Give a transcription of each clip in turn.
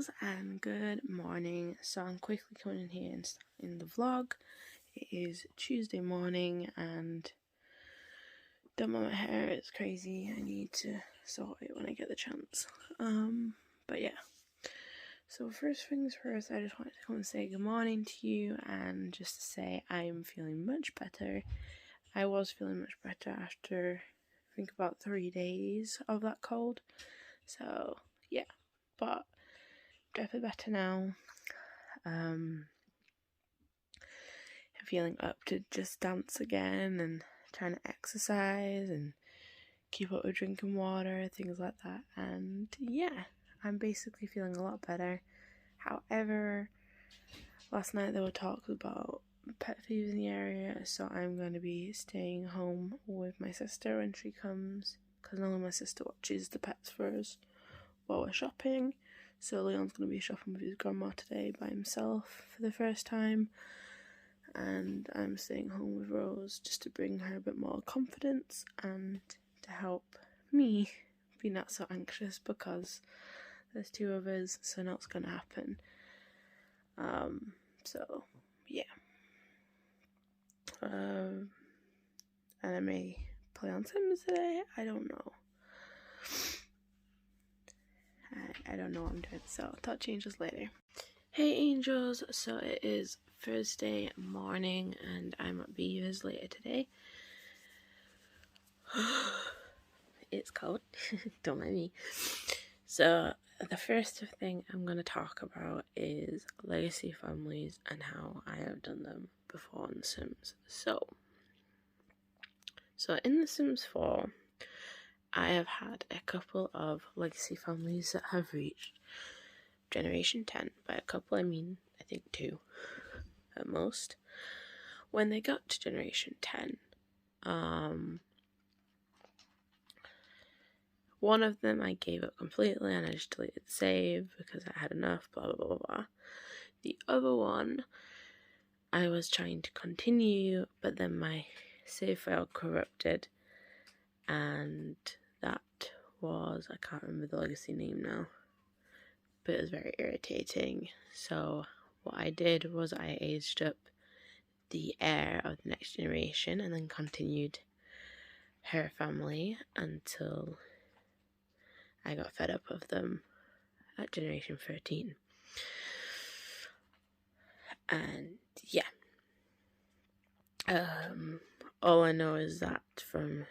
angels, and good morning. So I'm quickly coming in here and starting the vlog. It is Tuesday morning and done my hair. It's crazy. I need to sort it when I get the chance. But yeah. So first things first, I just wanted to come and say good morning to you and just to say I'm feeling much better. I was feeling much better after I think about 3 days of that cold. So yeah, but definitely better now. I'm feeling up to just dance again and trying to exercise and keep up with drinking water, things like that. And yeah, I'm basically feeling a lot better. However, last night there were talks about pet thieves in the area, so I'm going to be staying home with my sister when she comes, because only my sister watches the pets for us while we're shopping. So Leon's going to be shopping with his grandma today by himself for the first time, and I'm staying home with Rose just to bring her a bit more confidence and to help me be not so anxious, because there's 2 of us, so nothing's going to happen. So yeah. And I may play on Sims today. I don't know. I don't know what I'm doing, so that changes later. Hey angels, so it is Thursday morning and I'm at Beavers later today. It's cold, don't mind me. So the first thing I'm going to talk about is legacy families and how I have done them before in The Sims. So in The Sims 4, I have had a couple of legacy families that have reached Generation 10. By a couple I mean, I think 2 at most. When they got to Generation 10, one of them I gave up completely and I just deleted the save because I had enough, blah blah blah blah. The other one, I was trying to continue, but then my save file corrupted, and that was, I can't remember the legacy name now, but it was very irritating. So what I did was I aged up the heir of the next generation and then continued her family until I got fed up of them at Generation 13. And yeah. All I know is that from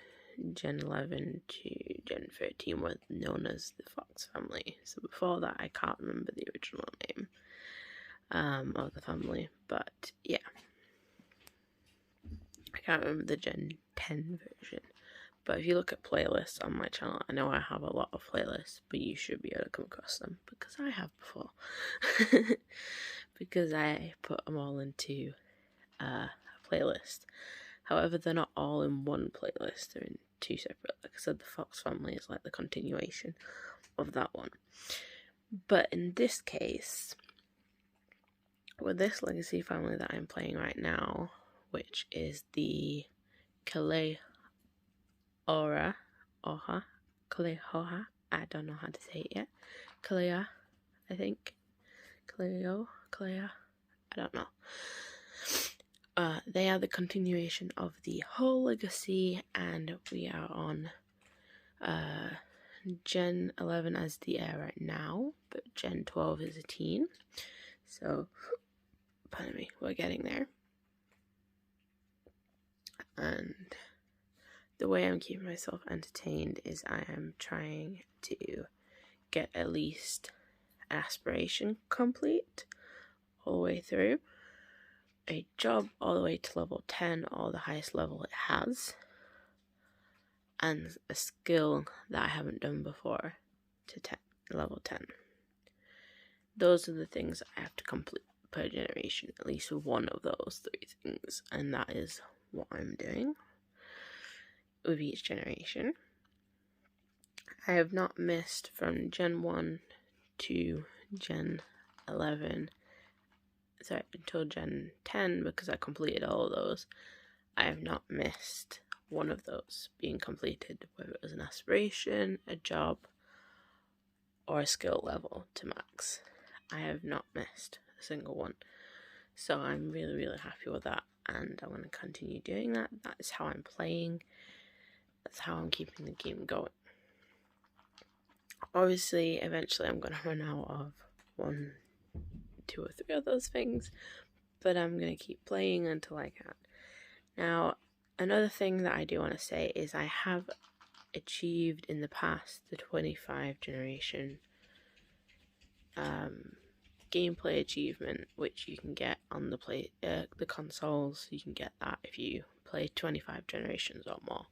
Gen 11 to Gen 13 was known as the Fox family. So before that, I can't remember the original name of the family. But yeah. I can't remember the Gen 10 version. But if you look at playlists on my channel, I know I have a lot of playlists, but you should be able to come across them, because I have before. Because I put them all into a playlist. However, they're not all in one playlist, they're in 2 separate. Like I said, the Fox family is like the continuation of that one. But in this case, with this legacy family that I'm playing right now, which is the Kalehoha, I don't know how to say it yet. Kalea, I think. Kalea, I don't know. They are the continuation of the whole legacy, and we are on Gen 11 as the heir right now, but Gen 12 is a teen. So, pardon me, we're getting there. And the way I'm keeping myself entertained is I am trying to get at least aspiration complete all the way through, a job all the way to level 10 or the highest level it has, and a skill that I haven't done before to level 10. Those are the things I have to complete per generation, at least one of those 3 things, and that is what I'm doing with each generation. I have not missed from Gen 1 to Gen 11, sorry, until Gen 10, because I completed all of those. I have not missed one of those being completed, whether it was an aspiration, a job, or a skill level to max. I have not missed a single one. So I'm really, really happy with that, and I want to continue doing that. That is how I'm playing. That's how I'm keeping the game going. Obviously, eventually I'm going to run out of 1, 2 or 3 of those things, but I'm going to keep playing until I can. Now, another thing that I do want to say is I have achieved in the past the 25 generation gameplay achievement, which you can get on the consoles. You can get that if you play 25 generations or more.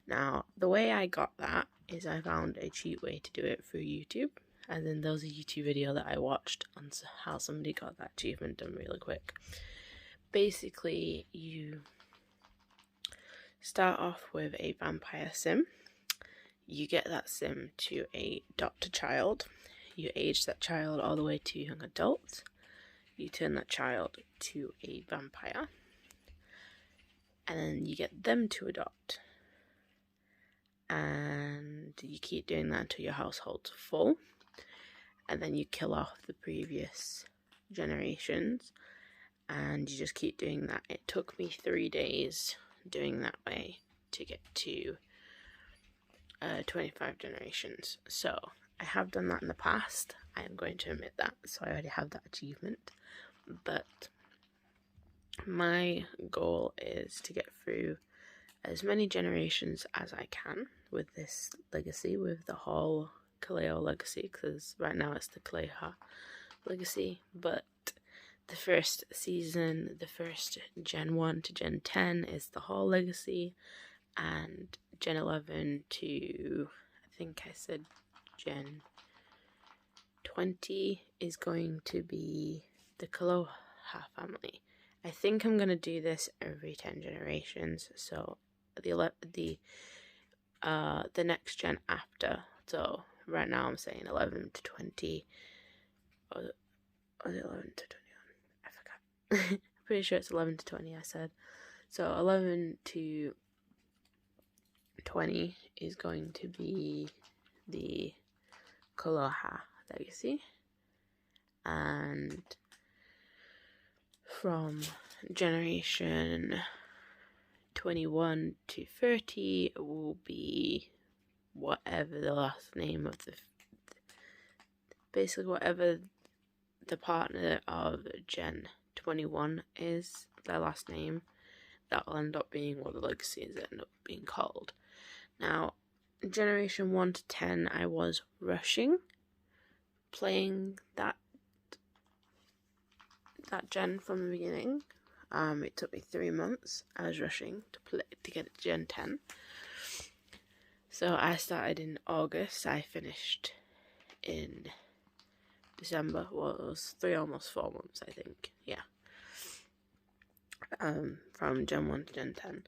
Now, the way I got that is I found a cheap way to do it through YouTube, and then there was a YouTube video that I watched on how somebody got that achievement done really quick. Basically, you start off with a vampire sim. You get that sim to adopt a child. You age that child all the way to young adult. You turn that child to a vampire. And then you get them to adopt. And you keep doing that until your household's full. And then you kill off the previous generations. And you just keep doing that. It took me 3 days doing that way to get to 25 generations. So I have done that in the past. I am going to admit that. So I already have that achievement. But my goal is to get through as many generations as I can with this legacy, with the whole Kaleo legacy, because right now it's the Kaleha legacy, but the first season, the first Gen 1 to Gen 10 is the whole legacy, and Gen 11 to, I think I said Gen 20 is going to be the Kaloha family. I think I'm going to do this every 10 generations, so the next gen after. So right now I'm saying 11 to 20. Or was it 11 to 21? I forgot. I'm pretty sure it's 11 to 20 I said. So 11 to 20 is going to be the Kaloha legacy. And from generation 21 to 30 will be whatever the last name of basically whatever the partner of Gen 21 is, their last name. That will end up being what the legacies end up being called. Now, generation 1 to 10, I was rushing playing that gen from the beginning. It took me 3 months. I was rushing to get it to Gen 10. So I started in August. I finished in December. Well, it was almost 4 months, I think. Yeah. From Gen 1 to Gen 10.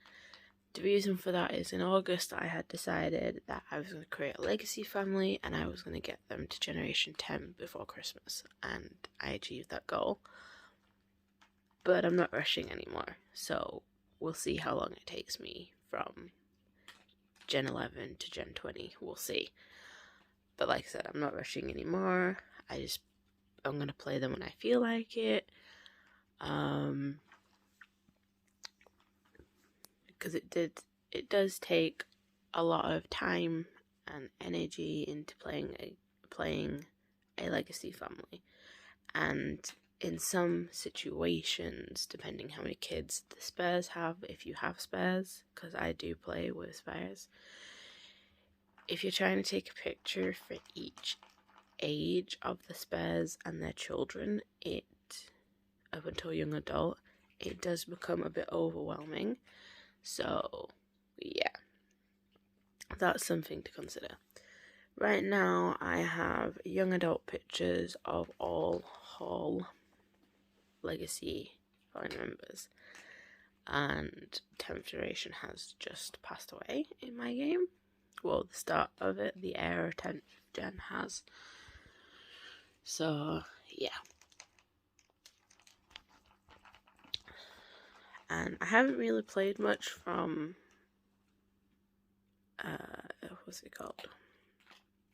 The reason for that is in August I had decided that I was going to create a legacy family and I was going to get them to Generation 10 before Christmas. And I achieved that goal. But I'm not rushing anymore, so we'll see how long it takes me from Gen 11 to Gen 20. We'll see. But like I said, I'm not rushing anymore. I'm going to play them when I feel like it. Because it does take a lot of time and energy into playing a legacy family. And in some situations, depending how many kids the spares have, if you have spares, because I do play with spares, if you're trying to take a picture for each age of the spares and their children, up until young adult, it does become a bit overwhelming. So, yeah, that's something to consider. Right now, I have young adult pictures of all Hall Legacy family members, and 10th generation has just passed away in my game. Well, the start of it, the heir of 10th gen has. So, yeah. And I haven't really played much from, what's it called?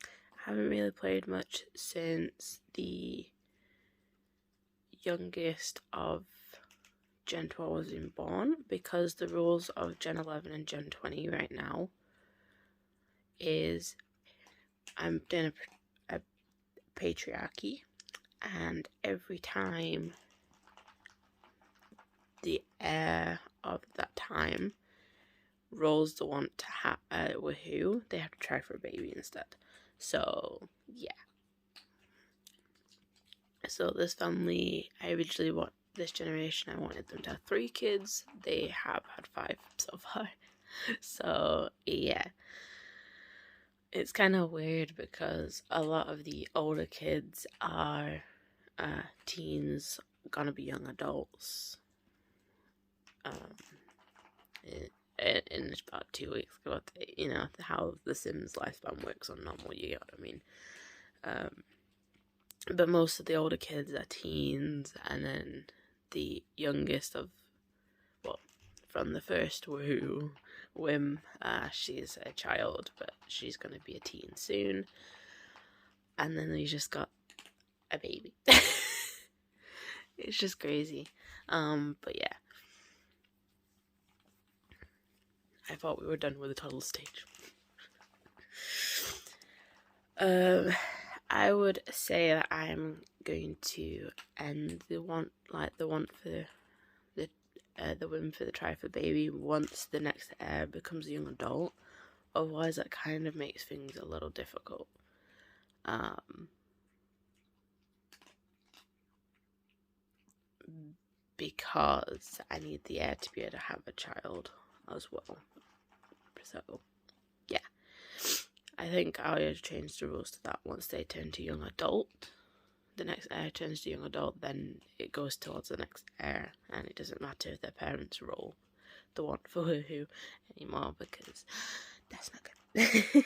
I haven't really played much since the youngest of Gen 12 was being born, because the rules of Gen 11 and Gen 20 right now is I'm doing a patriarchy, and every time the heir of that time rolls the want to have woohoo, they have to try for a baby instead. So yeah. So this family, I originally want this generation, I wanted them to have 3 kids. They have had 5 so far. So yeah, it's kind of weird because a lot of the older kids are teens, gonna be young adults. In about 2 weeks, you know how the Sims lifespan works on normal, you get what I mean. But most of the older kids are teens, and then the youngest of, well, from the first Wim, she's a child, but she's going to be a teen soon. And then they just got a baby. It's just crazy. But yeah. I thought we were done with the toddler stage. I would say that I'm going to end the want for the whim for the try for baby once the next heir becomes a young adult. Otherwise, that kind of makes things a little difficult. Because I need the heir to be able to have a child as well. So, yeah. I think I'll change the rules to that once they turn to young adult. The next heir turns to young adult, then it goes towards the next heir, and it doesn't matter if their parents roll the want for woohoo anymore, because that's not good.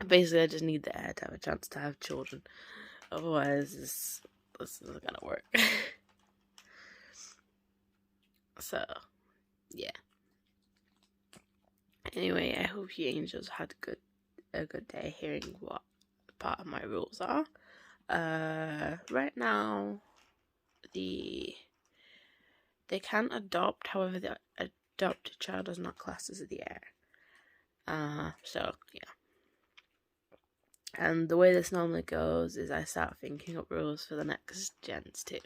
Basically, I just need the heir to have a chance to have children. Otherwise, this isn't gonna work. So, yeah. Anyway, I hope you angels had a good day hearing what part of my rules are. Right now, they can adopt, however the adopted child is not classed as the heir. So yeah. And the way this normally goes is I start thinking up rules for the next gens too.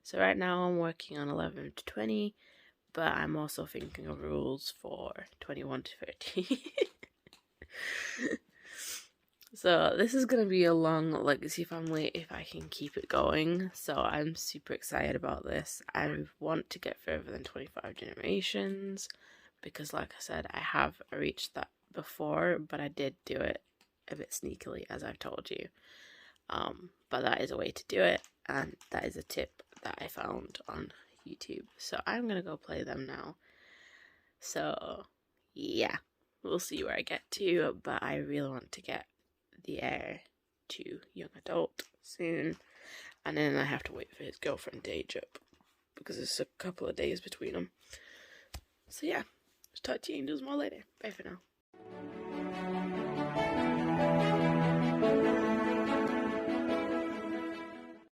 So right now I'm working on 11 to 20, but I'm also thinking of rules for 21 to 30. So this is going to be a long legacy family if I can keep it going. So I'm super excited about this. I want to get further than 25 generations because, like I said, I have reached that before, but I did do it a bit sneakily, as I've told you. But that is a way to do it, and that is a tip that I found on YouTube. So I'm going to go play them now. So yeah, we'll see where I get to, but I really want to get the heir to young adult soon, and then I have to wait for his girlfriend to age up because it's a couple of days between them. So yeah, talk to you angels more later. Bye for now.